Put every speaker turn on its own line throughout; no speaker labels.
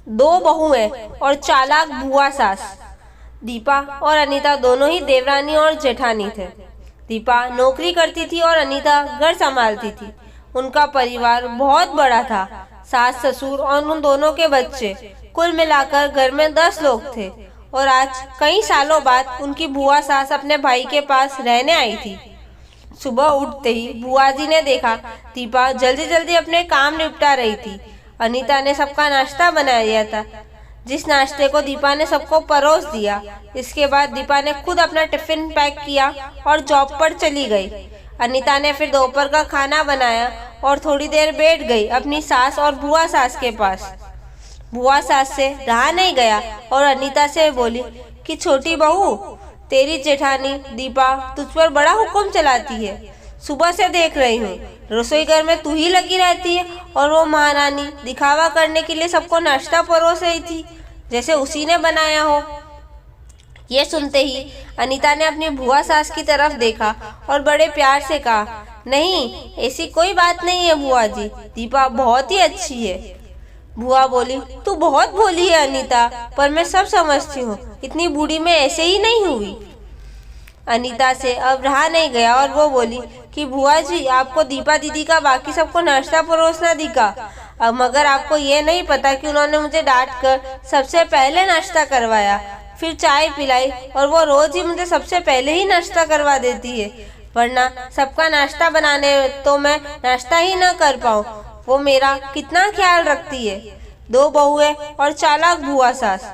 दो बहुएं और चालाक बुआ सास। दीपा और अनीता दोनों ही देवरानी और जेठानी थे। दीपा नौकरी करती थी और अनीता घर संभालती थी। उनका परिवार बहुत बड़ा था, सास ससुर और उन दोनों के बच्चे, कुल मिलाकर घर में 10 लोग थे। और आज कई सालों बाद उनकी बुआ सास अपने भाई के पास रहने आई थी। सुबह उठते ही बुआ जी ने देखा दीपा जल्दी जल्दी अपने काम निपटा रही थी। अनीता ने सबका नाश्ता बना लिया था, जिस नाश्ते को दीपा ने सबको परोस दिया। इसके बाद दीपा ने खुद अपना टिफिन पैक किया और जॉब पर चली गई। अनीता ने फिर दोपहर का खाना बनाया और थोड़ी देर बैठ गई अपनी सास और बुआ सास के पास। बुआ सास से रहा नहीं गया और अनीता से बोली कि छोटी बहू, तेरी जेठानी दीपा तुझ पर बड़ा हुक्म चलाती है। सुबह से देख रही हूँ रसोई घर में तू ही लगी रहती है और वो महारानी दिखावा करने के लिए सबको नाश्ता परोस रही थी, जैसे उसी ने बनाया हो। ये सुनते ही अनीता ने अपनी बुआ सास की तरफ देखा और बड़े प्यार से कहा, नहीं, ऐसी कोई बात नहीं है बुआ जी, दीपा बहुत ही अच्छी है। बुआ बोली, तू बहुत भोली है अनीता, पर मैं सब समझती हूँ, इतनी बूढ़ी में ऐसे ही नहीं हुई। अनीता से अब रहा नहीं गया और वो बोली कि बुआ जी, आपको दीपा दीदी का बाकी सबको नाश्ता परोसना दिखा, अब मगर आपको ये नहीं पता कि उन्होंने मुझे डांट कर सबसे पहले नाश्ता करवाया, फिर चाय पिलाई और वो रोज ही मुझे सबसे पहले ही नाश्ता करवा देती है, वरना सबका नाश्ता बनाने तो मैं नाश्ता ही न कर पाऊँ। वो मेरा कितना ख्याल रखती है। दो बहुएं और चालाक बुआ सास।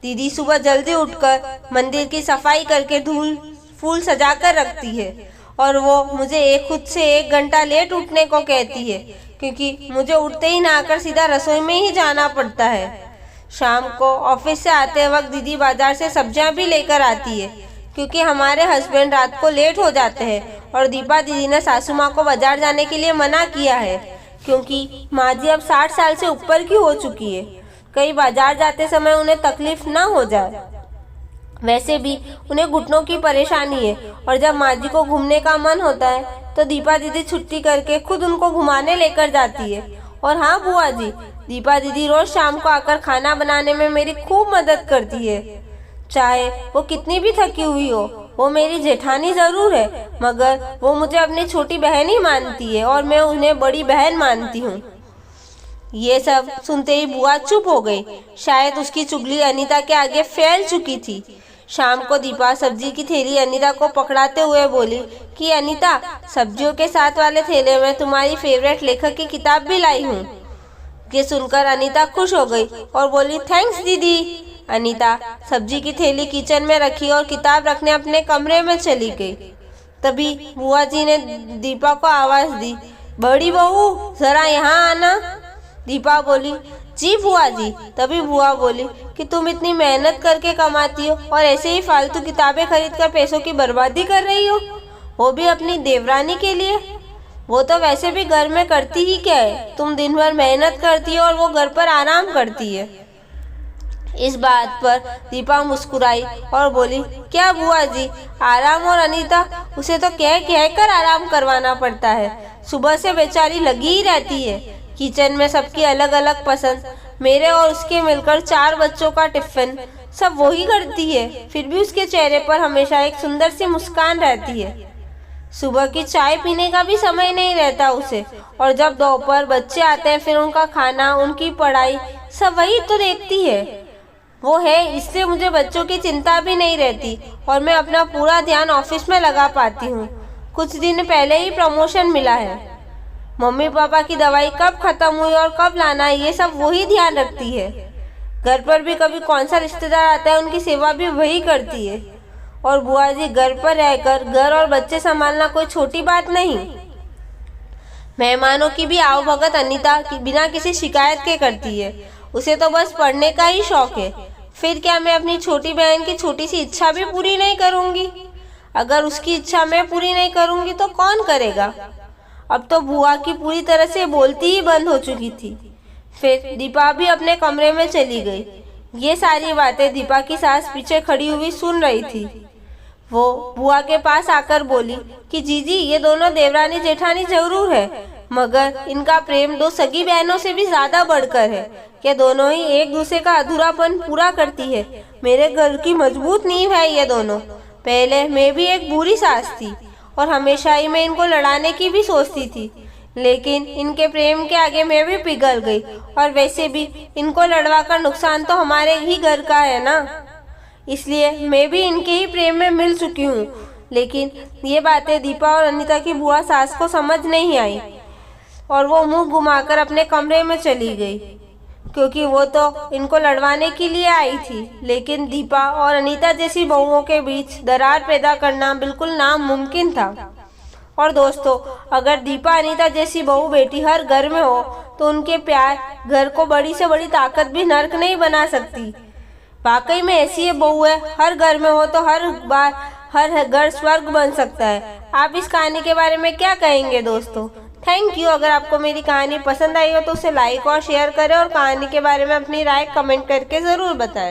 दीदी सुबह जल्दी उठकर मंदिर की सफाई करके धूल फूल सजा कर रखती है और वो मुझे खुद से 1 घंटा लेट उठने को कहती है, क्योंकि मुझे उठते ही नहाकर सीधा रसोई में ही जाना पड़ता है। शाम को ऑफिस से आते वक्त दीदी बाजार से सब्जियां भी लेकर आती है, क्योंकि हमारे हस्बैंड रात को लेट हो जाते हैं और दीपा दीदी ने सासू माँ को बाजार जाने के लिए मना किया है, क्योंकि माँ जी अब 60 साल से ऊपर की हो चुकी है, कहीं बाजार जाते समय उन्हें तकलीफ ना हो जाए। वैसे भी उन्हें घुटनों की परेशानी है और जब माँ जी को घूमने का मन होता है तो दीपा दीदी छुट्टी करके खुद उनको घुमाने लेकर जाती है। और हाँ बुआ जी, दीपा दीदी रोज शाम को आकर खाना बनाने में मेरी खूब मदद करती है। चाहे वो कितनी भी थकी हुई हो, वो मेरी जेठानी जरूर है, मगर वो मुझे अपनी छोटी बहन ही मानती है और मैं उन्हें बड़ी बहन मानती हूँ। ये सब सुनते ही बुआ चुप हो गई। शायद उसकी चुगली अनीता के आगे फैल चुकी थी। शाम को दीपा सब्जी की थैली अनीता को पकड़ाते हुए बोली कि अनीता, सब्जियों के साथ वाले थैले में तुम्हारी फेवरेट लेखक की किताब भी लाई हूँ। ये सुनकर अनीता खुश हो गई और बोली, थैंक्स दीदी। अनीता सब्जी की थैली किचन में रखी और किताब रखने अपने कमरे में चली गई। तभी बुआ जी ने दीपा को आवाज दी, बड़ी बहू जरा यहाँ आना। दीपा बोली, जी बुआ जी। तभी बुआ बोली कि तुम इतनी मेहनत करके कमाती हो और ऐसे ही फालतू किताबें खरीदकर पैसों की बर्बादी कर रही हो, वो भी अपनी देवरानी के लिए। वो तो वैसे भी घर में करती ही क्या है, तुम दिन भर मेहनत करती हो और वो घर पर आराम करती है। इस बात पर दीपा मुस्कुराई और बोली, क्या बुआ जी, आराम? और अनीता, उसे तो कह कह कर आराम करवाना पड़ता है, सुबह से बेचारी लगी ही रहती है। किचन में सबकी अलग अलग पसंद, मेरे और उसके मिलकर 4 बच्चों का टिफिन सब वही करती है, फिर भी उसके चेहरे पर हमेशा एक सुंदर सी मुस्कान रहती है। सुबह की चाय पीने का भी समय नहीं रहता उसे, और जब दोपहर बच्चे आते हैं फिर उनका खाना, उनकी पढ़ाई सब वही तो देखती है। वो है, इसलिए मुझे बच्चों की चिंता भी नहीं रहती और मैं अपना पूरा ध्यान ऑफिस में लगा पाती हूँ। कुछ दिन पहले ही प्रमोशन मिला है। मम्मी पापा की दवाई कब खत्म हुई और कब लाना है, ये सब वही ध्यान रखती है। घर पर भी कभी कौन सा रिश्तेदार आता है, उनकी सेवा भी वही करती है। और बुआ जी, घर पर रहकर घर और बच्चे संभालना कोई छोटी बात नहीं। मेहमानों की भी आवभगत अनीता की बिना किसी शिकायत के करती है। उसे तो बस पढ़ने का ही शौक है। फिर क्या मैं अपनी छोटी बहन की छोटी सी इच्छा भी पूरी नहीं करूँगी? अगर उसकी इच्छा मैं पूरी नहीं करूँगी तो कौन करेगा? अब तो बुआ की पूरी तरह से बोलती ही बंद हो चुकी थी। फिर दीपा भी अपने कमरे में चली गई। ये सारी बातें दीपा की सास पीछे खड़ी हुई सुन रही थी। वो बुआ के पास आकर बोली कि जीजी, ये दोनों देवरानी जेठानी जरूर है, मगर इनका प्रेम 2 सगी बहनों से भी ज्यादा बढ़कर है। ये दोनों ही एक दूसरे का अधूरापन पूरा करती है। मेरे घर की मजबूत नींव है ये दोनों। पहले मैं भी एक बुरी सास थी और हमेशा ही मैं इनको लड़ाने की भी सोचती थी, लेकिन इनके प्रेम के आगे मैं भी पिघल गई। और वैसे भी इनको लड़वा कर नुकसान तो हमारे ही घर का है ना, इसलिए मैं भी इनके ही प्रेम में मिल चुकी हूँ। लेकिन ये बातें दीपा और अनीता की बुआ सास को समझ नहीं आई और वो मुंह घुमाकर अपने कमरे में चली गई, क्योंकि वो तो इनको लड़वाने के लिए आई थी। लेकिन दीपा और अनीता जैसी बहुओं के बीच दरार पैदा करना बिल्कुल नामुमकिन था। और दोस्तों, अगर दीपा अनीता जैसी बहू बेटी हर घर में हो तो उनके प्यार घर को बड़ी से बड़ी ताकत भी नर्क नहीं बना सकती। वाकई में ऐसी ये बहुएं हर घर में हो तो हर बार हर घर स्वर्ग बन सकता है। आप इस कहानी के बारे में क्या कहेंगे दोस्तों? Thank you. अगर आपको मेरी कहानी पसंद आई हो तो उसे लाइक और शेयर करें और कहानी के बारे में अपनी राय कमेंट करके ज़रूर बताएं।